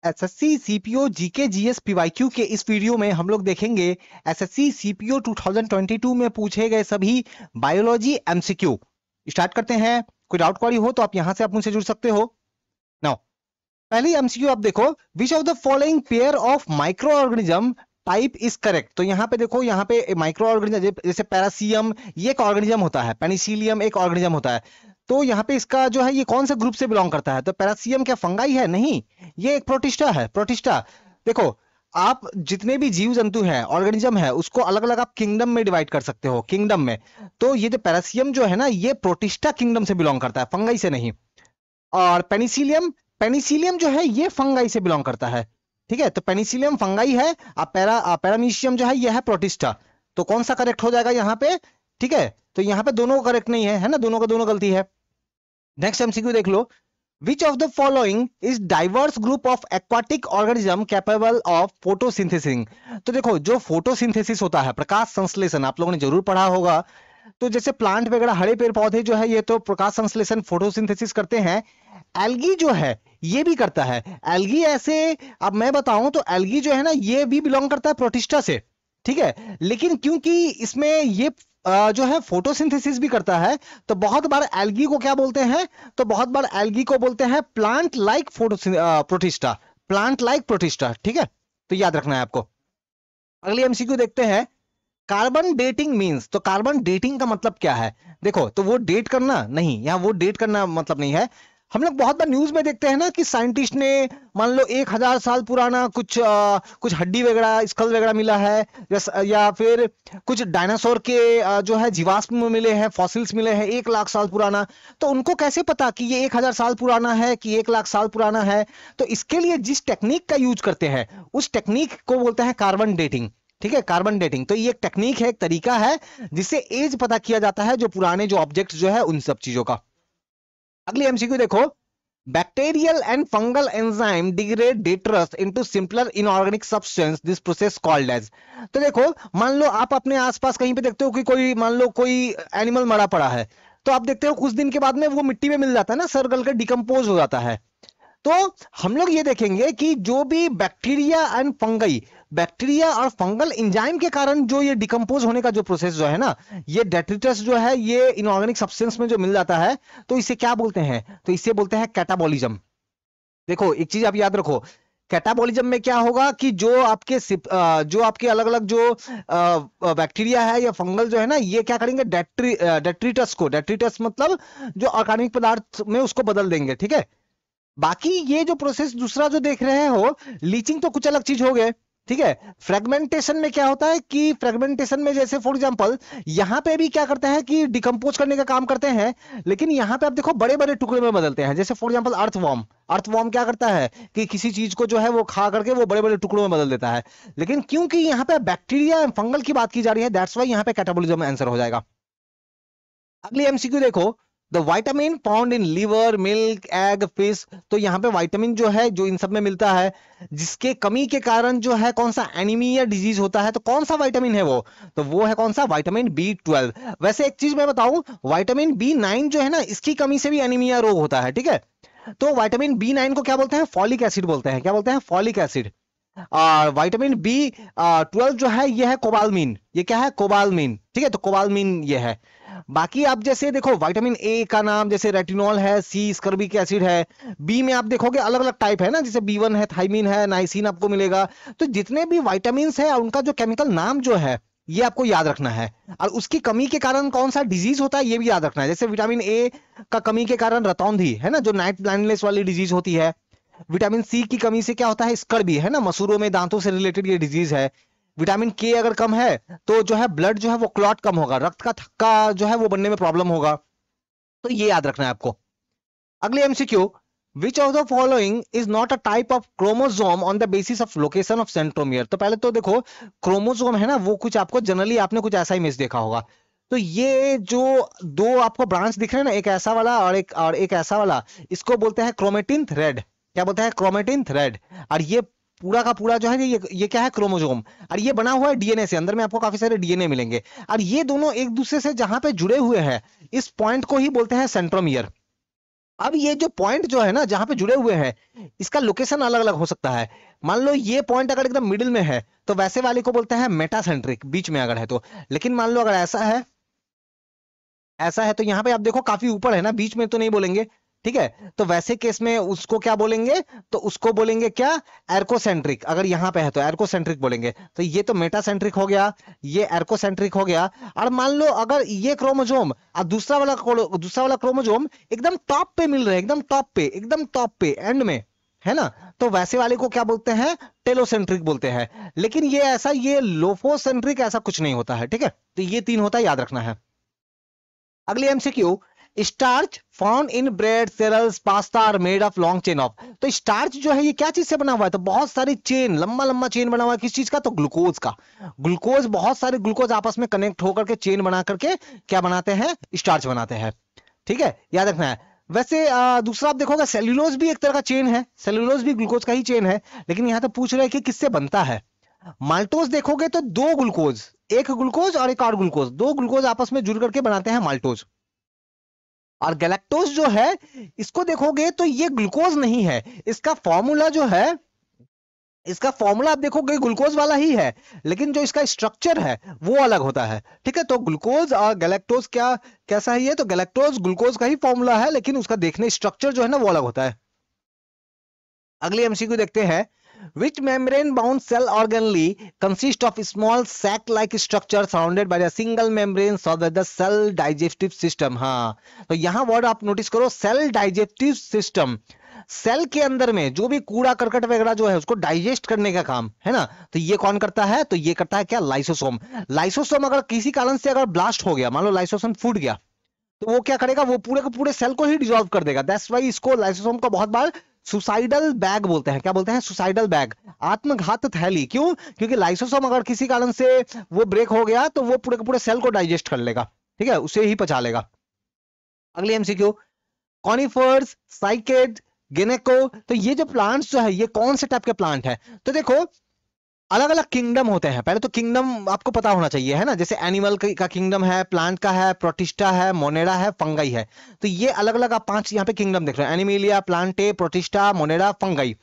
SSC CPO GK GS PYQ के इस video में हम लोग देखेंगे एसएससी सीपीओ 2022 में पूछे गए सभी बायोलॉजी एमसीक्यू। स्टार्ट करते हैं। कोई डाउट क्वेरी हो तो आप यहां से आप मुझसे जुड़ सकते हो। नाउ पहली एमसीक्यू आप देखो, which of the following pair of micro organism type is correct. तो यहाँ पे देखो, यहाँ पे माइक्रो ऑर्गेनिज्म जैसे पैरासियम ये एक ऑर्गेनिज्म होता है, पेनिसिलियम एक ऑर्गेनिज्म होता है। तो यहाँ पे इसका जो है ये कौन से ग्रुप से बिलोंग करता है? तो पैरासियम क्या फंगाई है? नहीं, ये एक प्रोटिस्टा है। प्रोटिस्टा देखो, आप जितने भी जीव जंतु हैं, ऑर्गेनिज्म है, उसको अलग अलग आप किंगडम में डिवाइड कर सकते हो, किंगडम में। तो ये जो पैरासियम जो है ना, ये प्रोटिस्टा किंगडम से बिलोंग करता है, फंगाई से नहीं। और पेनिसिलियम, पेनिसिलियम जो है ये फंगाई से बिलोंग करता है। ठीक है, तो पेनिसिलियम फंगाई है, पैरामीशियम जो है ये है प्रोटिस्टा। तो कौन सा करेक्ट हो जाएगा यहाँ पे? ठीक है, तो यहाँ पे दोनों करेक्ट नहीं है, है ना, दोनों का दोनों गलती है। नेक्स्ट एमसीक्यू देख लो, which of the following is diverse group of aquatic organism capable of photosynthesis. तो देखो, जो फोटोसिंथेसिस होता है, प्रकाश संश्लेषण, आप लोगों ने जरूर पढ़ा होगा। तो जैसे प्लांट वगैरह, हरे पेड़ पौधे जो है ये तो प्रकाश संश्लेषण फोटोसिंथेसिस करते हैं। एल्गी जो है ये भी करता है। एल्गी ऐसे, अब मैं बताऊं तो एल्गी जो है ना ये भी बिलोंग करता है प्रोटिस्टा से। ठीक है, लेकिन क्योंकि इसमें ये जो है फोटोसिंथेसिस भी करता है, तो बहुत बार एल्गी को क्या बोलते हैं? तो बहुत बार एल्गी को बोलते हैं plant like protista, plant like protista. ठीक है, तो याद रखना है आपको। अगली एमसीक्यू देखते हैं, कार्बन डेटिंग मींस। तो कार्बन डेटिंग का मतलब क्या है? देखो, तो वो डेट करना नहीं, यहाँ वो डेट करना मतलब नहीं है। हम लोग बहुत बार न्यूज में देखते हैं ना कि साइंटिस्ट ने मान लो 1000 साल पुराना कुछ हड्डी वगैरह, स्कल वगैरह मिला है, या फिर कुछ डायनासोर के जो है जीवाश्म मिले हैं, फॉसिल्स मिले हैं 1 लाख साल पुराना। तो उनको कैसे पता कि ये 1000 साल पुराना है कि 1 लाख साल पुराना है? तो इसके लिए जिस टेक्निक का यूज करते हैं उस टेक्निक को बोलते हैं कार्बन डेटिंग। ठीक है, कार्बन डेटिंग। तो ये एक टेक्निक है, एक तरीका है जिससे एज पता किया जाता है जो पुराने जो ऑब्जेक्ट्स जो है उन सब चीजों का। अगली एमसीक्यू देखो, bacterial and fungal enzyme degrade detritus into simpler inorganic substance, this process called as. तो देखो, मान लो आप अपने आसपास कहीं पे देखते हो कि कोई, मान लो कोई एनिमल मरा पड़ा है, तो आप देखते हो कुछ दिन के बाद में वो मिट्टी में मिल जाता है ना, सर्कल के डिकम्पोज हो जाता है। तो हम लोग ये देखेंगे कि जो भी बैक्टीरिया एंड फंगई, बैक्टीरिया और फंगल एंजाइम के कारण जो ये डिकम्पोज होने का जो प्रोसेस जो है ना, ये डेट्रिटस जो है ये इनऑर्गेनिक सब्सटेंस में जो मिल जाता है, तो इसे क्या बोलते हैं? तो इसे बोलते हैं कैटाबॉलिज्म। देखो, एक चीज आप याद रखो, कैटाबॉलिज्म में क्या होगा कि जो आपके अलग अलग जो बैक्टीरिया है या फंगल जो है ना, ये क्या करेंगे? डेट्रिटस को, डेट्रिटस मतलब जो ऑर्गेनिक पदार्थ में उसको बदल देंगे। ठीक है, बाकी ये जो प्रोसेस दूसरा जो देख रहे हो, लीचिंग, तो कुछ अलग चीज हो गए। ठीक है, फ्रेगमेंटेशन में क्या होता है कि फ्रेगमेंटेशन में जैसे फॉर एग्जांपल यहां पे भी क्या करते हैं कि डिकम्पोज करने का काम करते हैं, लेकिन यहां पे आप देखो बड़े बड़े टुकड़े में बदलते हैं। जैसे फॉर एग्जांपल अर्थवॉर्म, अर्थवॉर्म क्या करता है कि किसी चीज को जो है वो खा करके वो बड़े बड़े टुकड़ों में बदल देता है। लेकिन क्योंकि यहाँ पे बैक्टीरिया फंगल की बात की जा रही है, दैट्स वाई यहाँ पे कैटाबॉलिज्म आंसर हो जाएगा। अगली एमसीक्यू देखो, the vitamin found in liver, milk, egg, fish. तो यहाँ पे विटामिन जो है जो इन सब में मिलता है, जिसके कमी के कारण जो है कौन सा एनीमिया डिजीज होता है। तो कौन सा विटामिन है वो? तो वो है कौन सा? Vitamin B12। वैसे एक चीज मैं बताऊं, विटामिन B9 जो है ना, इसकी कमी से भी एनीमिया रोग होता है। ठीक है, तो विटामिन B9 को क्या बोलते हैं? फॉलिक एसिड बोलते हैं। क्या बोलते हैं? Folic acid. और विटामिन B12 जो है ये है कोबालमिन। ये क्या है? कोबालमिन। ठीक है, तो कोबालमिन ये है। बाकी आप जैसे देखो, विटामिन ए का नाम जैसे रेटिनॉल है, सी स्कर्बिक एसिड है, बी में आप देखोगे अलग अलग टाइप है ना, जैसे B1 है, थाइमिन है, नाइसिन आपको मिलेगा। तो जितने भी विटामिन है उनका जो केमिकल नाम जो है ये आपको याद रखना है, और उसकी कमी के कारण कौन सा डिजीज होता है ये भी याद रखना है। जैसे विटामिन ए का कमी के कारण रतौंधी है ना, जो नाइट ब्लाइंडनेस वाली डिजीज होती है। विटामिन सी की कमी से क्या होता है? स्कर्बी है ना, मसूरों में दांतों से रिलेटेड ये डिजीज है। विटामिन के अगर कम है तो जो है ब्लड जो है वो क्लॉट कम होगा, रक्त का थक्का जो है वो बनने में प्रॉब्लम होगा। तो ये याद रखना है आपको। अगले MCQ, which of the following is not a type of chromosome on the basis of location of centromere. तो पहले तो देखो, क्रोमोसोम है ना, वो कुछ आपको जनरली आपने कुछ ऐसा इमेज देखा होगा। तो ये जो दो आपको ब्रांच दिख रहे हैं ना, एक ऐसा वाला और एक ऐसा वाला, इसको बोलते हैं क्रोमेटिन थ्रेड। क्या बोलते हैं? Chromatin thread. और ये पूरा का पूरा जो है ये क्या है? क्रोमोसोम। और ये बना हुआ है डीएनए से, अंदर में आपको काफी सारे डीएनए मिलेंगे, और ये दोनों एक दूसरे से जहां पे जुड़े हुए हैं, इस पॉइंट को ही बोलते हैं सेंट्रोमियर। अब ये जो पॉइंट जो है ना जहां पे जुड़े हुए हैं, इसका लोकेशन अलग अलग हो सकता है। मान लो ये पॉइंट अगर एकदम मिडिल में है तो वैसे वाले को बोलते हैं मेटासेंट्रिक, बीच में अगर है तो। लेकिन मान लो अगर ऐसा है, ऐसा है, तो यहाँ पे आप देखो काफी ऊपर है ना, बीच में तो नहीं बोलेंगे, ठीक है। तो वैसे केस में उसको क्या बोलेंगे, तो उसको बोलेंगे क्या, एर्कोसेंट्रिक। अगर यहाँ पे है तो एर्कोसेंट्रिक बोलेंगे। तो ये तो मेटासेंट्रिक हो गया, ये एर्कोसेंट्रिक हो गया। और मान लो अगर ये क्रोमोजोम और दूसरा वाला क्रोमोजोम एकदम टॉप पे मिल रहे हैं, एकदम टॉप पे, एकदम टॉप पे एंड में, है ना, तो वैसे वाले को क्या बोलते हैं, टेलोसेंट्रिक बोलते हैं। लेकिन ये ऐसा, ये लोफोसेंट्रिक ऐसा कुछ नहीं होता है, ठीक है। तो ये तीन होता है, याद रखना है। अगली MCQ, starch found in bread cereals pasta are made of long chain of. तो स्टार्च जो है ये क्या चीज से बना हुआ है, तो बहुत सारी चेन, लंबा लंबा चेन बना हुआ है। किस चीज का, तो ग्लूकोज का। ग्लूकोज, बहुत सारे ग्लूकोज आपस में कनेक्ट होकर के चेन बना करके क्या बनाते हैं, स्टार्च बनाते हैं, ठीक है, याद रखना है। वैसे दूसरा आप देखोगे सेल्यूलोज भी एक तरह का चेन है, सेल्यूलोज भी ग्लूकोज का ही चेन है। लेकिन यहां तो पूछ रहे हैं कि किससे बनता है। माल्टोज देखोगे तो दो ग्लूकोज, एक ग्लूकोज और एक और ग्लूकोज, दो ग्लूकोज आपस में जुड़ करके बनाते हैं माल्टोज। और गैलेक्टोज जो है, इसको देखोगे तो ये ग्लूकोज नहीं है, इसका फॉर्मूला जो है, इसका फॉर्मूला आप देखोगे ग्लूकोज वाला ही है, लेकिन जो इसका स्ट्रक्चर है वो अलग होता है, ठीक है। तो ग्लूकोज और गैलेक्टोज क्या, कैसा है ये, तो गैलेक्टोज ग्लूकोज का ही फॉर्मूला है, लेकिन उसका देखने स्ट्रक्चर जो है ना वो अलग होता है। अगली एमसीक्यू देखते हैं, which membrane bound cell organelle consist of small sac like structure surrounded by a single membrane so that the cell digestive system। हाँ, तो यहां वर्ड आप नोटिस करो, सेल डाइजेस्टिव सिस्टम। सेल के अंदर में जो भी कूड़ा करकट वगैरह जो है उसको डाइजेस्ट करने का काम है ना, तो ये कौन करता है, तो ये करता है क्या, लाइसोसोम। लाइसोसोम अगर किसी कारण से अगर ब्लास्ट हो गया, मान लो लाइसोसोम फूट गया, तो वो क्या करेगा, वो पूरे के पूरे सेल को ही डिसॉल्व कर देगा। दैट्स वाई इसको लाइसोसोम को बहुत बार सुसाइडल बैग बोलते हैं। क्या बोलते हैं, सुसाइडल बैग, आत्मघात थैली। क्यों, क्योंकि लाइसोसोम अगर किसी कारण से वो ब्रेक हो गया तो वो पूरे के पूरे सेल को डाइजेस्ट कर लेगा, ठीक है, उसे ही पचा लेगा। अगली एमसीक्यू, कॉनिफर्स, साइकेड, गिनेको। तो ये जो प्लांट्स जो है ये कौन से टाइप के प्लांट है, तो देखो अलग अलग किंगडम होते हैं। पहले तो किंगडम आपको पता होना चाहिए, है ना, जैसे एनिमल का किंगडम है, प्लांट का है, प्रोटिस्टा है, मोनेरा है, फंगाई है। तो ये अलग अलग आप 5 यहाँ पे किंगडम देख रहे हैं, Animalia, Plantae, protista, Monera, fungi.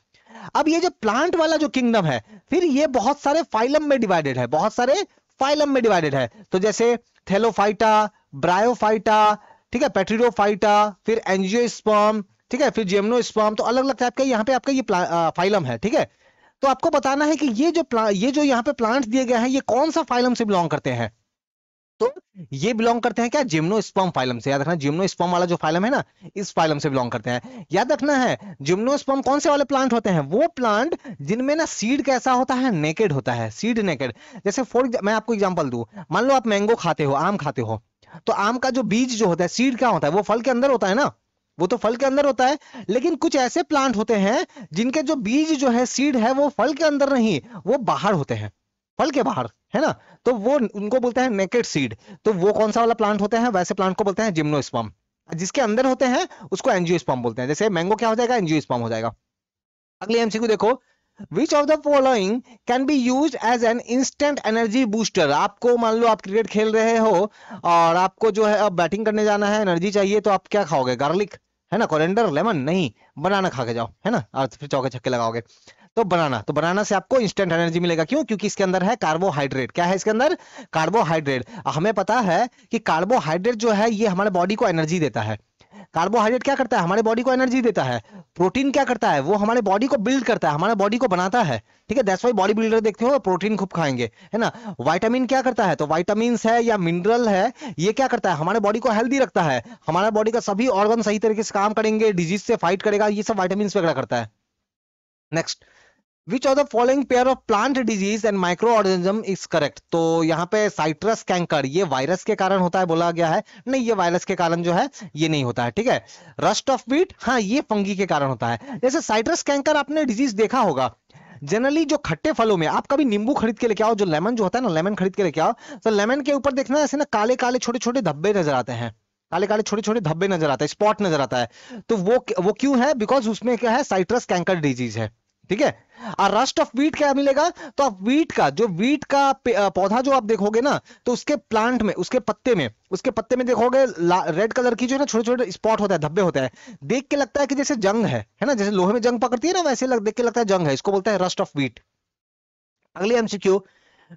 अब ये जो प्लांट वाला जो किंगडम है, फिर ये बहुत सारे फाइलम में डिवाइडेड है, बहुत सारे फाइलम में डिवाइडेड है। तो जैसे थेलोफाइटा, ब्रायोफाइटा, ठीक है, पेट्रिडोफाइटा, फिर एंजियोस्पर्म, ठीक है, फिर जिम्नोस्पर्म। तो अलग अलग टाइप का यहाँ पे आपका ये फाइलम है, ठीक है। तो आपको बताना है कि ये जो यहाँ पे प्लांट्स दिए गए हैं ये कौन सा फाइलम से बिलोंग करते हैं, तो ये बिलोंग करते हैं क्या, जिम्नोस्पर्म फाइलम से। याद रखना, जिम्नोस्पर्म वाला जो फाइलम है ना, इस फाइलम से बिलोंग करते हैं। याद रखना है, जिम्नोस्पर्म कौन से वाले प्लांट होते हैं, वो प्लांट जिनमें ना सीड कैसा होता है, नेकेड होता है, सीड नेकेड। जैसे मैं आपको एग्जांपल दूं, मान लो आप मैंगो खाते हो, आम खाते हो, तो आम का जो बीज जो होता है, सीड क्या होता है, वो फल के अंदर होता है ना, वो तो फल के अंदर होता है। लेकिन कुछ ऐसे प्लांट होते हैं जिनके जो बीज जो है, सीड है, वो फल के अंदर नहीं, वो बाहर होते हैं, फल के बाहर, है ना। तो वो उनको बोलते हैं नेकेड सीड। तो वो कौन सा वाला प्लांट होते हैं, वैसे प्लांट को बोलते हैं जिम्नोस्पर्म। जिसके अंदर होते हैं उसको एंजियोस्पर्म बोलते हैं। जैसे मैंगो क्या हो जाएगा, एंजियोस्पर्म हो जाएगा। अगली एमसीक्यू देखो, which of the following can be use as an instant energy booster. आपको मान लो आप क्रिकेट खेल रहे हो और आपको जो है अब बैटिंग करने जाना है, एनर्जी चाहिए, तो आप क्या खाओगे, गार्लिक, है ना, कोरिएंडर, लेमन, नहीं, बनाना खा के जाओ, है ना, और फिर चौके छक्के लगाओगे। तो बनाना, तो बनाना से आपको इंस्टेंट एनर्जी मिलेगा। क्यों, क्योंकि इसके अंदर है कार्बोहाइड्रेट। क्या है इसके अंदर, कार्बोहाइड्रेट। हमें पता है कि कार्बोहाइड्रेट जो है ये हमारे बॉडी को एनर्जी देता है। कार्बोहाइड्रेट क्या करता है, हमारे बॉडी को एनर्जी देता है। प्रोटीन क्या करता है, वो हमारे बॉडी को बिल्ड करता है, हमारे बॉडी को बनाता है, ठीक है। दैट्स व्हाई बॉडी बिल्डर देखते हो प्रोटीन खूब खाएंगे, है ना। विटामिन क्या करता है, तो विटामिन है या मिनरल है, ये क्या करता है, हमारे बॉडी को हेल्दी रखता है, हमारे बॉडी का सभी ऑर्गन सही तरीके से काम करेंगे, डिजीज से फाइट करेगा, ये सब विटामिन वगैरह करता है। Next, which of the following pair of plant disease and micro organism is correct. तो यहाँ पे साइट्रस कैंकर ये वायरस के कारण होता है बोला गया है, नहीं, ये वायरस के कारण जो है ये नहीं होता है, ठीक है। रस्ट ऑफ बीट, हाँ, ये फंगी के कारण होता है। जैसे साइट्रस कैंकर आपने डिजीज देखा होगा, जनरली जो खट्टे फलों में, आप कभी नींबू खरीद के लेके आओ, जो लेमन जो होता है ना, लेमन खरीद के लेके आओ, तो लेमन के ऊपर देखना ऐसे ना काले काले छोटे छोटे धब्बे नजर आते हैं, काले काले छोटे छोटे धब्बे नजर आते हैं, स्पॉट नजर आता है। तो वो क्यों है, बिकॉज उसमें क्या है, साइट्रस कैंकर डिजीज है, ठीक है। और रस्ट ऑफ वीट क्या मिलेगा, तो आप वीट का पौधा जो आप देखोगे ना, तो उसके प्लांट में, उसके पत्ते में देखोगे रेड कलर की जो है ना छोटे छोटे स्पॉट होता है, धब्बे होते हैं, देख के लगता है कि जैसे जंग है ना, जैसे लोहे में जंग पकड़ती है ना, वैसे देख के लगता है जंग है, इसको बोलते हैं रस्ट ऑफ वीट। अगली MCQ,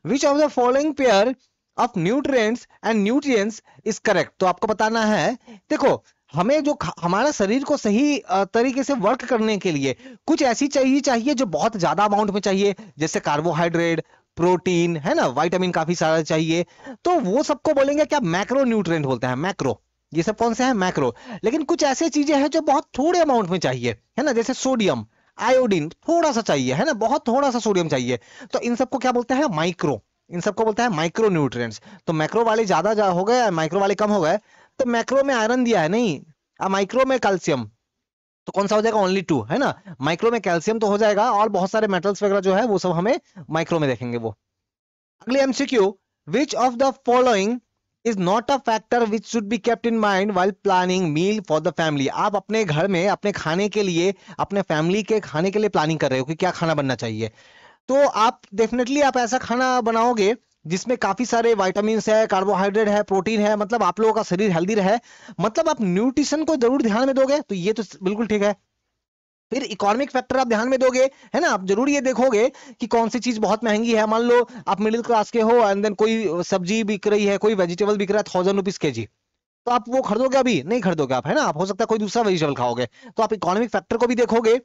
which of the following pair of nutrients and nutrients is correct. तो आपको बताना है, देखो हमें जो हमारा शरीर को सही तरीके से वर्क करने के लिए कुछ ऐसी चाहिए जो बहुत ज्यादा अमाउंट में चाहिए, जैसे कार्बोहाइड्रेट, प्रोटीन, है ना, विटामिन काफी सारा चाहिए, तो वो सबको बोलेंगे क्या, मैक्रो न्यूट्रिएंट बोलते हैं, मैक्रो। ये सब कौन से हैं, मैक्रो। लेकिन कुछ ऐसे चीजें हैं जो बहुत थोड़े अमाउंट में चाहिए, है ना, जैसे सोडियम, आयोडीन थोड़ा सा चाहिए, है ना, बहुत थोड़ा सा सोडियम चाहिए, तो इन सबको क्या बोलते हैं, माइक्रो। इन सबको बोलते हैं माइक्रो न्यूट्रिएंट्स। तो मैक्रो वाले ज्यादा हो गए, माइक्रो वाले कम हो गए, तो मैक्रो में आयरन दिया है नहीं, माइक्रो में कैल्शियम, तो कौन सा हो जाएगा, ओनली 2, है ना। माइक्रो में कैल्शियम तो हो जाएगा, और बहुत सारे मेटल्स वगैरह जो है वो सब हमें माइक्रो में देखेंगे वो। अगली MCQ, which of the following is not a factor which should be kept in mind while planning meal for the family. आप अपने घर में अपने खाने के लिए, अपने फैमिली के खाने के लिए प्लानिंग कर रहे हो कि क्या खाना बनना चाहिए, तो आप डेफिनेटली आप ऐसा खाना बनाओगे जिसमें काफी सारे विटामिन है, कार्बोहाइड्रेट है, प्रोटीन है, मतलब आप लोगों का शरीर हेल्दी रहे, मतलब आप न्यूट्रिशन को जरूर ध्यान में दोगे, तो ये तो बिल्कुल ठीक है। फिर इकोनॉमिक फैक्टर आप ध्यान में दोगे, है ना, आप जरूर ये देखोगे कि कौन सी चीज बहुत महंगी है। मान लो आप मिडिल क्लास के हो, एंड देन कोई सब्जी बिक रही है, कोई वेजिटेबल बिक रहा है 1000 रुपीज के जी, तो आप वो खरीदोगे, अभी नहीं खरीदोगे आप, है ना, आप हो सकता है कोई दूसरा वेजिटेबल खाओगे। तो आप इकोनॉमिक फैक्टर को भी देखोगे,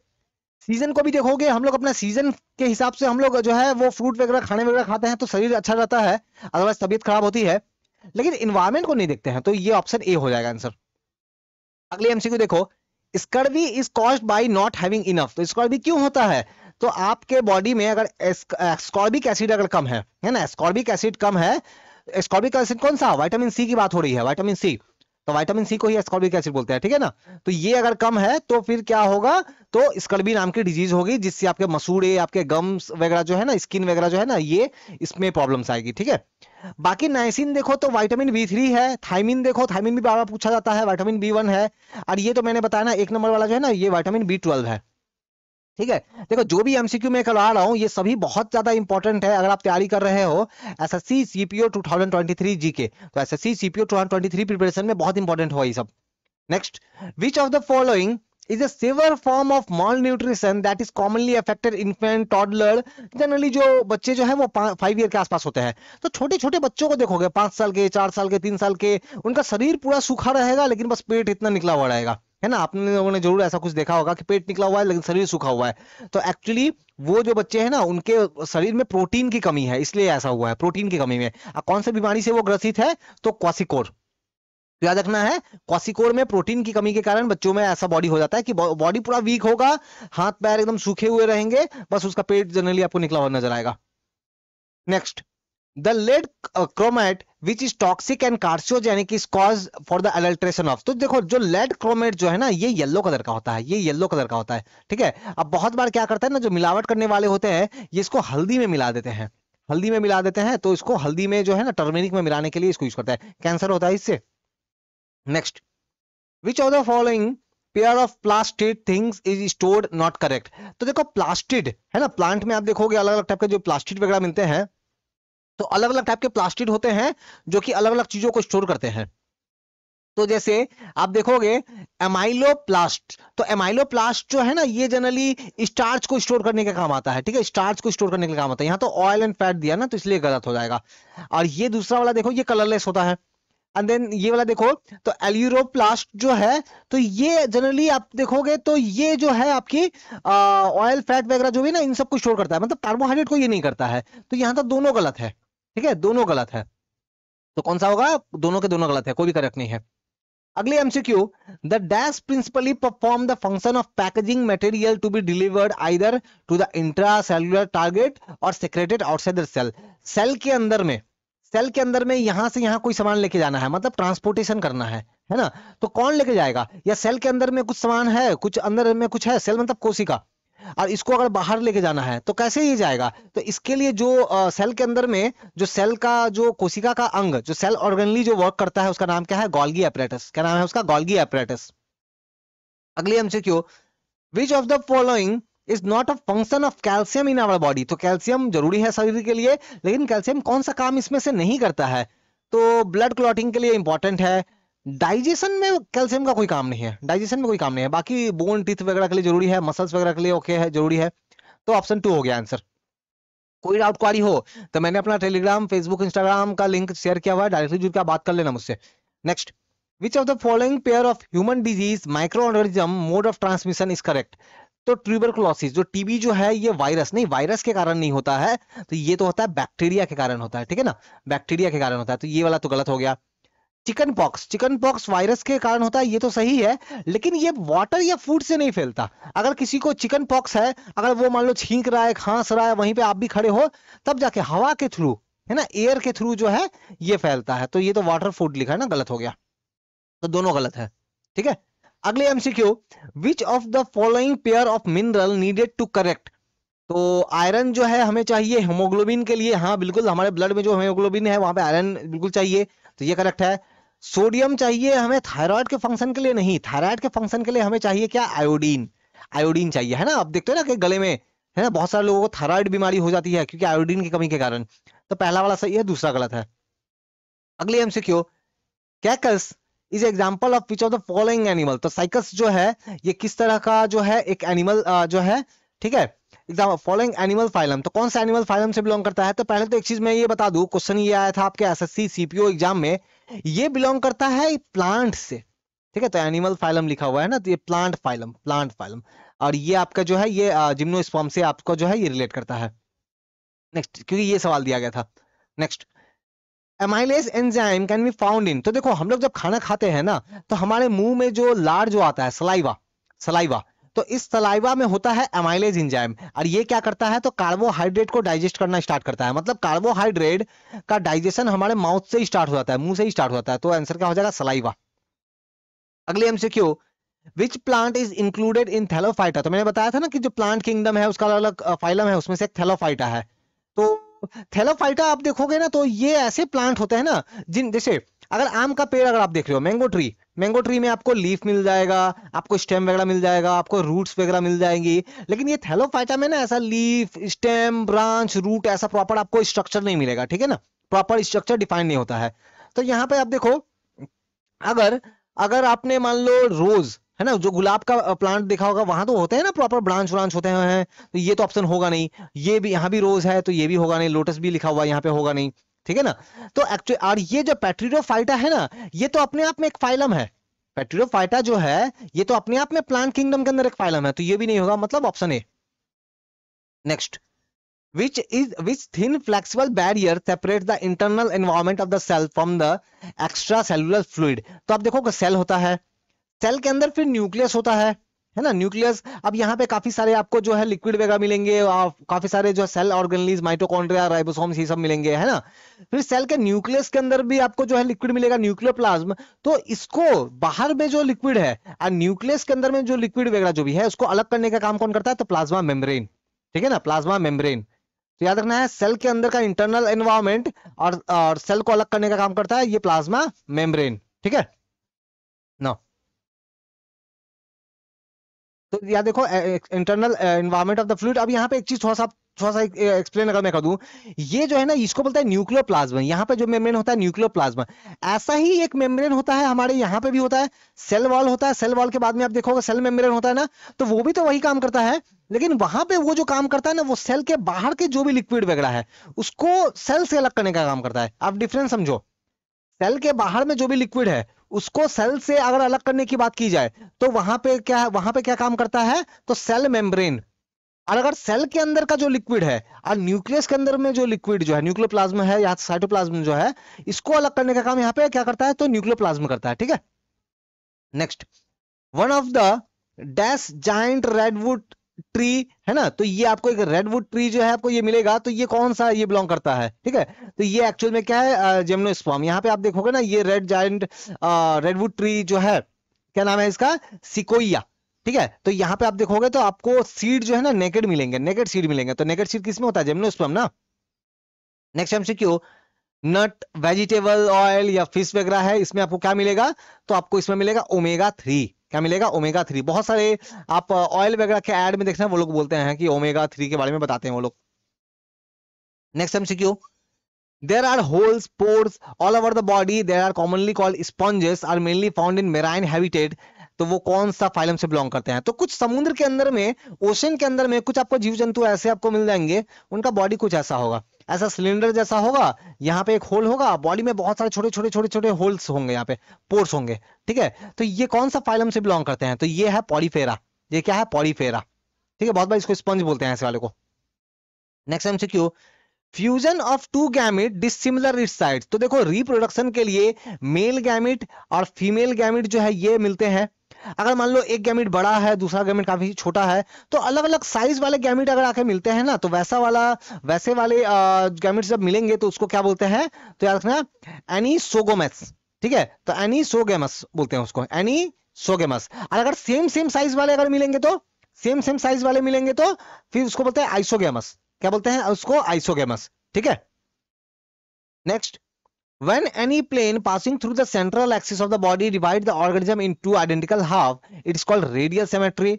सीजन को भी देखोगे। हम लोग अपना सीजन के हिसाब से हम लोग जो है वो फ्रूट वगैरह खाने वगैरह खाते हैं, तो शरीर अच्छा रहता है, अदरवाइज तबीयत खराब होती है। लेकिन इन्वायरमेंट को नहीं देखते हैं, तो ये ऑप्शन ए हो जाएगा आंसर। अगली एमसीक्यू देखो, scurvy is caused by not having enough. तो स्कर्वी क्यों होता है, तो आपके बॉडी में अगर एस्कॉर्बिक एसिड अगर कम है ना, एस्कॉर्बिक एसिड कम है, एस्कॉर्बिक एसिड कौन सा, विटामिन सी की बात हो रही है, विटामिन सी, तो विटामिन सी को ही एस्कॉर्बिक एसिड बोलते हैं, ठीक है ना। तो ये अगर कम है तो फिर क्या होगा, तो स्कर्वी नाम की डिजीज होगी, जिससे आपके मसूड़े, आपके गम्स वगैरह जो है ना, स्किन वगैरह जो है ना, ये इसमें प्रॉब्लम्स आएगी, ठीक है। बाकी नाइसिन देखो तो विटामिन बी3 है, थायमिन देखो, थायमिन भी बार बार पूछा जाता है, विटामिन बी1 है, और ये तो मैंने बताया ना, 1 नंबर वाला जो है ना, ये विटामिन बी12 है, ठीक है। देखो जो भी एमसीक्यू में करवा रहा हूं ये सभी बहुत ज्यादा इंपॉर्टेंट है, अगर आप तैयारी कर रहे हो एसएससी सीपीओ 2023 जीके, तो एसएससी सीपीओ 2023 प्रिपरेशन में बहुत इंपॉर्टेंट होगा ये सब। Next, which of the following is a severe form of malnutrition that is commonly affected infant toddler। Generally जो बच्चे जो है वो 5 ईयर के आसपास होते हैं, तो छोटे छोटे बच्चों को देखोगे 5 साल के, 4 साल के, 3 साल के, उनका शरीर पूरा सूखा रहेगा, लेकिन बस पेट इतना निकला हुआ रहेगा, है ना। आपने लोगों ने जरूर ऐसा कुछ देखा होगा कि पेट निकला हुआ है लेकिन शरीर सूखा हुआ है, तो एक्चुअली वो जो बच्चे हैं ना, उनके शरीर में प्रोटीन की कमी है, इसलिए ऐसा हुआ है, प्रोटीन की कमी में। कौन सी बीमारी से वो ग्रसित है, तो क्वासिकोर। तो याद रखना है, क्वासिकोर में प्रोटीन की कमी के कारण बच्चों में ऐसा बॉडी हो जाता है कि बॉडी पूरा वीक होगा, हाथ पैर एकदम सूखे हुए रहेंगे, बस उसका पेट जनरली आपको निकला हुआ नजर आएगा। Next, the lead chromate which is toxic and carcinogenic is cause for the adulteration of. तो देखो जो लेड क्रोमेट जो है ना, ये येलो कलर का होता है, ये येलो कलर का होता है, ठीक है। अब बहुत बार क्या करता है ना, जो मिलावट करने वाले होते हैं, ये इसको हल्दी में मिला देते हैं, हल्दी में मिला देते हैं, तो इसको हल्दी में जो है ना, टर्मेरिक में मिलाने के लिए इसको यूज करता है, कैंसर होता है इससे। Next, which of the following pair of plastid things is stored not correct. तो देखो प्लास्टिड है ना, प्लांट में आप देखोगे अलग अलग टाइप के जो प्लास्टिड वगैरह मिलते हैं, तो अलग अलग टाइप के प्लास्टिड होते हैं जो कि अलग अलग चीजों को स्टोर करते हैं। तो जैसे आप देखोगे एमाइलोप्लास्ट, तो एमाइलोप्लास्ट जो है ना, ये जनरली स्टार्च को स्टोर करने का काम आता है, ठीक है, स्टार्च को स्टोर करने का काम आता है। यहाँ तो ऑयल एंड फैट दिया ना, तो इसलिए गलत हो जाएगा। और ये दूसरा वाला देखो, ये कलरलेस होता है। एंड देन ये वाला देखो, तो एल्यूरोप्लास्ट जो है, तो ये जनरली आप देखोगे तो ये जो है आपकी ऑयल फैट वगैरह जो भी ना, इन सब को स्टोर करता है, मतलब कार्बोहाइड्रेट को ये नहीं करता है। तो यहाँ तो दोनों गलत है, ठीक है, दोनों गलत है। तो कौन सा होगा, दोनों के दोनों गलत है, कोई भी करेक्ट नहीं है। अगली MCQ, the dash principally perform the function of packaging material to be delivered either to the intracellular target और secreted outside the cell. Cell के अंदर में यहां से यहां कोई सामान लेके जाना है, मतलब ट्रांसपोर्टेशन करना है ना। तो कौन लेके जाएगा, या सेल के अंदर में कुछ सामान है, कुछ अंदर में कुछ है, सेल मतलब कोशिका, और इसको अगर बाहर लेके जाना है तो कैसे ये जाएगा। तो इसके लिए जो सेल के अंदर में जो सेल का जो कोशिका का अंग, जो सेल ऑर्गेनली जो वर्क करता है, उसका नाम क्या है, गोल्गी एपरेटस। क्या नाम है उसका, गोल्गी एपरेटस। अगली MCQ, which of the following is not a function of calcium in our body. तो कैल्शियम जरूरी है शरीर के लिए, लेकिन कैल्शियम कौन सा काम इसमें से नहीं करता है? तो ब्लड क्लॉटिंग के लिए इंपॉर्टेंट है। डाइजेशन में कैल्शियम का कोई काम नहीं है, डाइजेशन में कोई काम नहीं है। बाकी बोन टीथ वगैरह के लिए जरूरी है, मसल्स वगैरह के लिए ओके है, जरूरी है। तो ऑप्शन 2 हो गया आंसर। कोई डाउट क्वारी हो तो मैंने अपना टेलीग्राम, फेसबुक, इंस्टाग्राम का लिंक शेयर किया हुआ है, डायरेक्टली जुड़ के बात कर लेना मुझसे। Next, which of the following pair of human disease micro organism mode of transmission is correct? तो ट्यूबरकुलोसिस, जो टीबी जो है ये वायरस नहीं, वायरस के कारण नहीं होता है, तो ये तो होता है बैक्टीरिया के कारण होता है, ठीक है ना, बैक्टीरिया के कारण होता है, तो ये वाला तो गलत हो गया। Chicken pox, chicken pox virus के कारण होता है, ये तो सही है, लेकिन ये वाटर या फूड से नहीं फैलता। अगर किसी को चिकन पॉक्स है, अगर वो मान लो छींक रहा है, खांस रहा है, वहीं पे आप भी खड़े हो, तब जाके हवा के थ्रू, है ना, एयर के थ्रू जो है ये फैलता है। तो ये तो वाटर फूड लिखा है ना, गलत हो गया, तो दोनों गलत है, ठीक है। अगले MCQ, which of the following pair of mineral needed to correct? तो आयरन जो है हमें चाहिए हेमोग्लोबिन के लिए, हाँ बिल्कुल, हमारे ब्लड में जो हेमोग्लोबिन है वहां पे आयरन बिल्कुल चाहिए, तो ये करेक्ट है। सोडियम चाहिए हमें थायराइड के फंक्शन के लिए, नहीं, थायराइड के फंक्शन के लिए हमें चाहिए क्या? आयोडीन, आयोडीन चाहिए, है ना। आप देखते हो ना कि गले में, है ना, बहुत सारे लोगों को थायराइड बीमारी हो जाती है क्योंकि आयोडीन की कमी के कारण। तो पहला वाला सही है, दूसरा गलत है। अगली MCQ, caucus is example of which of the following animal? तो साइकस जो है ये किस तरह का जो है एक एनिमल जो है, ठीक है। एग्जाम फॉलोइंग एनिमल फाइलम, तो कौन सा एनिमल फाइलम से बिलोंग करता है? तो पहले तो एक चीज मैं ये बता दूं, क्वेश्चन ये आया था आपके एसएससी सीपीओ एग्जाम में, ये बिलोंग करता है प्लांट से, ठीक है। तो एनिमल फाइलम लिखा हुआ है ना, तो ये प्लांट फाइलम, प्लांट फाइलम, और ये आपका जो है ये जिम्नोस्पर्म से आपको जो है ये रिलेट करता है। नेक्स्ट, क्योंकि ये सवाल दिया गया था। Next, amylase enzyme can be found in, तो देखो हम लोग जब खाना खाते हैं ना, तो हमारे मुंह में जो लार जो आता है, सलाइवा, सलाइवा, तो इस सलाइवा में होता है एमाइलेज एंजाइम, और ये क्या करता है? तो कार्बोहाइड्रेट को डाइजेस्ट करना स्टार्ट करता है। मतलब कार्बोहाइड्रेट का डाइजेशन हमारे माउथ से ही स्टार्ट हो जाता है, मुंह से ही स्टार्ट होता है, तो आंसर क्या हो जाएगा? सलाइवा। अगले MCQ, which plant is included in Thallophyta? तो मैंने बताया था ना कि जो प्लांट किंगडम है उसका अलग फाइलम है, उसमें से एक थैलोफाइटा है। तो थैलोफाइटा आप देखोगे ना, तो ये ऐसे प्लांट होते हैं ना, जिन जैसे अगर आम का पेड़ अगर आप देख रहे हो, मैंगो ट्री, मैंगो ट्री में आपको लीफ मिल जाएगा, आपको स्टेम वगैरह मिल जाएगा, आपको रूट्स वगैरह मिल जाएंगी, लेकिन ये थैलोफाइटा में ना ऐसा लीफ, स्टेम, ब्रांच, रूट ऐसा प्रॉपर आपको स्ट्रक्चर नहीं मिलेगा, ठीक है ना, प्रॉपर स्ट्रक्चर डिफाइन नहीं होता है। तो यहाँ पे आप देखो, अगर अगर आपने मान लो रोज, है ना, जो गुलाब का प्लांट देखा होगा, वहां तो होते हैं ना प्रॉपर ब्रांच ब्रांच होते हैं, तो ये तो ऑप्शन होगा नहीं। ये भी, यहाँ भी रोज है तो ये भी होगा नहीं, लोटस भी लिखा हुआ यहाँ पे होगा नहीं, ठीक है ना। तो एक्चुअली, और ये जो पेट्रिडोफाइटा है ना, ये तो अपने आप में एक फाइलम है। पेट्रिडोफाइटा जो है ये तो अपने आप में प्लांट किंगडम के अंदर एक फाइलम है, तो ये भी नहीं होगा, मतलब option A. Next, which thin flexible barrier separates the internal environment of the cell from the extracellular fluid? तो आप देखो सेल होता है, सेल के अंदर फिर न्यूक्लियस होता है ना, न्यूक्लियस। अब यहाँ पे काफी सारे आपको जो है लिक्विड वगैरह मिलेंगे, और काफी सारे जो सेल ऑर्गेनलीज, माइटोकॉन्ड्रिया, राइबोसोम्स, ये सब मिलेंगे, है ना। फिर सेल के न्यूक्लियस के अंदर भी आपको जो है लिक्विड मिलेगा, न्यूक्लियोप्लाज्म। तो इसको बाहर में जो लिक्विड है और न्यूक्लियस के अंदर में जो लिक्विड वगैरह जो भी है, उसको अलग करने का काम कौन करता है? तो प्लाज्मा मेम्ब्रेन, ठीक है ना, प्लाज्मा मेम्ब्रेन। तो याद रखना है, सेल के अंदर का इंटरनल एनवायरनमेंट और सेल को अलग करने का काम करता है ये प्लाज्मा मेम्ब्रेन, ठीक है ना। तो याद देखो, internal environment of the fluid. अब यहाँ पे एक चीज थोड़ा सा एक्सप्लेन अगर मैं कर दूं, ये जो है ना, इसको बोलते हैं न्यूक्लियोप्लाज्म। यहाँ पे जो मेम्ब्रेन होता है न्यूक्लियोप्लाज्म, ऐसा ही एक मेम्ब्रेन होता है हमारे यहाँ पे भी होता है, सेल वॉल होता है। सेल वॉल के बाद में आप देखोगे सेल मेम्ब्रेन होता है ना, तो वो भी तो वही काम करता है, लेकिन वहां पे वो जो काम करता है ना, वो सेल के बाहर के जो भी लिक्विड वगैरह है उसको सेल से अलग करने का काम करता है। आप डिफरेंस समझो, सेल के बाहर में जो भी लिक्विड है उसको सेल से अगर अलग करने की बात की जाए, तो वहां पे क्या काम करता है? तो सेल मेम्ब्रेन। और अगर सेल के अंदर का जो लिक्विड है और न्यूक्लियस के अंदर में जो लिक्विड जो है, न्यूक्लियोप्लाज्म है या साइटोप्लाज्म जो है, इसको अलग करने का काम यहाँ पे क्या करता है? तो न्यूक्लियोप्लाज्म करता है, ठीक है। Next, one of the dash giant redwood tree, है ना, तो ये आपको एक रेडवुड ट्री जो है आपको ये मिलेगा, तो ये कौन सा ये बिलोंग करता है? ठीक है, तो ये एक्चुअल में क्या है? जिम्नोस्पर्म। यहाँ पे आप देखोगे ना, ये रेड जाइंट रेडवुड ट्री जो है, क्या नाम है इसका? सिकोइया, ठीक है। तो यहाँ पे आप देखोगे तो आपको सीड जो है ना नेकेड मिलेंगे, नेकेड सीड मिलेंगे। तो नेकेड सीड किसमें होता है? जिम्नोस्पर्म ना। नेक्स्ट एमसीक्यू, नट, वेजिटेबल ऑयल या फिश वगैरह है, इसमें आपको क्या मिलेगा? तो आपको इसमें मिलेगा ओमेगा 3, क्या मिलेगा? ओमेगा 3। बहुत सारे आप ऑयल वगैरह के ऐड में देखना, वो लोग बोलते हैं कि ओमेगा 3 के बारे में बताते हैं वो लोग। Next MCQ, there are holes, pores all over the body. They are commonly called sponges, are mainly found in marine habitat. तो वो कौन सा फाइलम से बिलोंग करते हैं? तो कुछ समुद्र के अंदर में, ओशन के अंदर में कुछ आपको जीव जंतु ऐसे आपको मिल जाएंगे, उनका बॉडी कुछ ऐसा होगा, ऐसा सिलेंडर जैसा होगा, यहाँ पे एक होल होगा, बॉडी में बहुत सारे छोटे छोटे छोटे छोटे होल्स होंगे, यहाँ पे पोर्स होंगे, ठीक है। तो ये कौन सा फाइलम से बिलोंग करते हैं? तो ये है पॉलीफेरा। ये क्या है? पॉलीफेरा, ठीक है। बहुत बार इसको स्पंज बोलते हैं ऐसे वाले को। Next MCQ, fusion of two gamete dissimilar its sides. तो देखो, रिप्रोडक्शन के लिए मेल गैमेट और फीमेल गैमेट जो है ये मिलते हैं। अगर मान लो एक गैमेट बड़ा है, दूसरा गैमेट काफी छोटा है, तो अलग अलग साइज वाले गैमेट अगर आके मिलते हैं ना, तो वैसे वाले गैमेट जब मिलेंगे तो उसको क्या बोलते हैं? तो याद रखना, एनिसोगोमस, ठीक है। तो एनिसोगेमस बोलते हैं उसको, एनिसोगेमस। और अगर सेम सेम साइज वाले अगर मिलेंगे तो, सेम सेम साइज वाले मिलेंगे तो फिर उसको बोलते हैं आइसोगेमस। क्या बोलते हैं उसको? आइसोगेमस, ठीक है। Next, when any plane passing through the central axis of the body divide the organism in two identical half, it is called radial symmetry.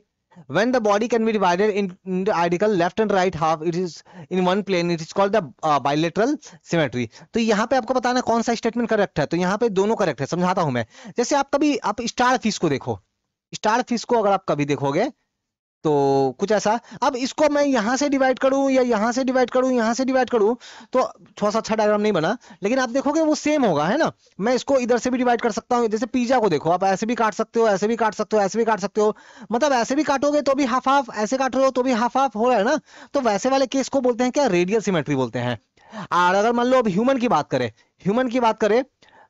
When the body can be divided in the identical left and right half, it is in one plane, it is called the bilateral symmetry. तो यहाँ पे आपको बताना कौन सा statement correct है। तो यहाँ पे दोनों करेक्ट है, समझाता हूं मैं। जैसे आप स्टार फिश को देखो, स्टार फिश को अगर आप कभी देखोगे तो कुछ ऐसा, अब इसको मैं यहां से डिवाइड करूं या यहां से डिवाइड करूं, यहां से डिवाइड करूं, तो थोड़ा सा अच्छा डायग्राम नहीं बना, लेकिन आप देखोगे वो सेम होगा, है ना। मैं इसको इधर से भी डिवाइड कर सकता हूं। जैसे पिज्जा को देखो, आप ऐसे भी काट सकते हो, ऐसे भी काट सकते हो, ऐसे भी काट सकते हो, मतलब ऐसे भी काटोगे तो भी हाफ हाफ, ऐसे काट रहे हो तो भी हाफ हाफ हो रहा है ना। तो वैसे वाले केस को बोलते हैं क्या? रेडियल सिमेट्री बोलते हैं। और अगर मान लो अब ह्यूमन की बात करें,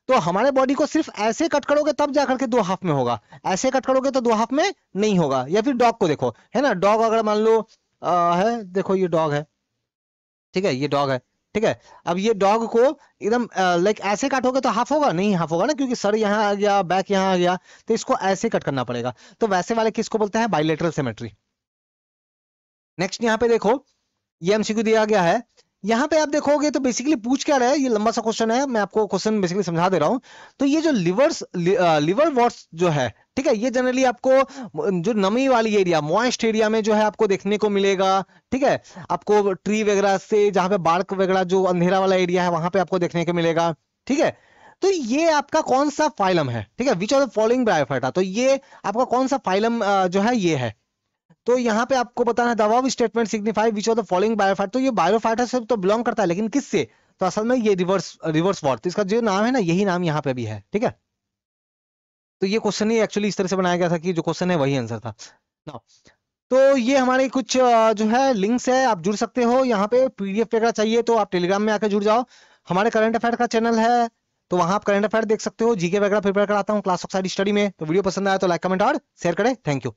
तो हमारे बॉडी को सिर्फ ऐसे कट करोगे तब जाकर के दो हाफ में होगा, ऐसे कट करोगे तो दो हाफ में नहीं होगा। या फिर डॉग को देखो, है ना, डॉग अगर मान लो है, देखो ये डॉग है, ठीक है, ये डॉग है, ठीक है। अब ये डॉग को एकदम लाइक ऐसे काटोगे तो हाफ होगा? नहीं हाफ होगा ना, क्योंकि सर यहाँ आ गया, बैक यहाँ आ गया, तो इसको ऐसे कट करना पड़ेगा। तो वैसे वाले किसको बोलते हैं? Bilateral symmetry. नेक्स्ट यहाँ पे देखो, ये एमसीक्यू दिया गया है। यहाँ पे आप देखोगे तो बेसिकली पूछ क्या रहा है, ये लंबा सा क्वेश्चन है, मैं आपको क्वेश्चन बेसिकली समझा दे रहा हूँ। तो ये जो लिवर वॉट्स जो है, ठीक है, ये जनरली आपको जो नमी वाली एरिया, मॉइस्ट एरिया में जो है आपको देखने को मिलेगा, ठीक है। आपको ट्री वगैरह से, जहां पे बार्क वगैरह जो अंधेरा वाला एरिया है वहां पे आपको देखने को मिलेगा, ठीक है। तो ये आपका कौन सा फाइलम है? ठीक है, विच ऑफ द फॉलोइंग ब्रायोफाइटा। तो ये आपका कौन सा फाइलम जो है ये है। तो यहाँ पे आपको बताना है, the above statement signify which of the following Bryophyta. तो ये बायोफाइटा से तो बिलोंग करता है, लेकिन किससे? तो असल में ये रिवर्स वॉट, तो इसका जो नाम है ना, यही नाम यहाँ पे भी है, ठीक है। तो ये क्वेश्चन ही एक्चुअली इस तरह से बनाया गया था कि जो क्वेश्चन है वही आंसर था ना। तो ये हमारे कुछ जो है लिंक्स है, आप जुड़ सकते हो। यहाँ पे पीडीएफ वगैरह चाहिए तो आप टेलीग्राम में आकर जुड़ जाओ। हमारे करंट अफेयर का चैनल है, तो वहां आप करंट अफेयर देख सकते हो। जीके वगैरह प्रिपेयर कराता हूँ क्लास ऑफ साइड स्टडी में। तो वीडियो पसंद आया तो लाइक, कमेंट और शेयर करें। Thank you.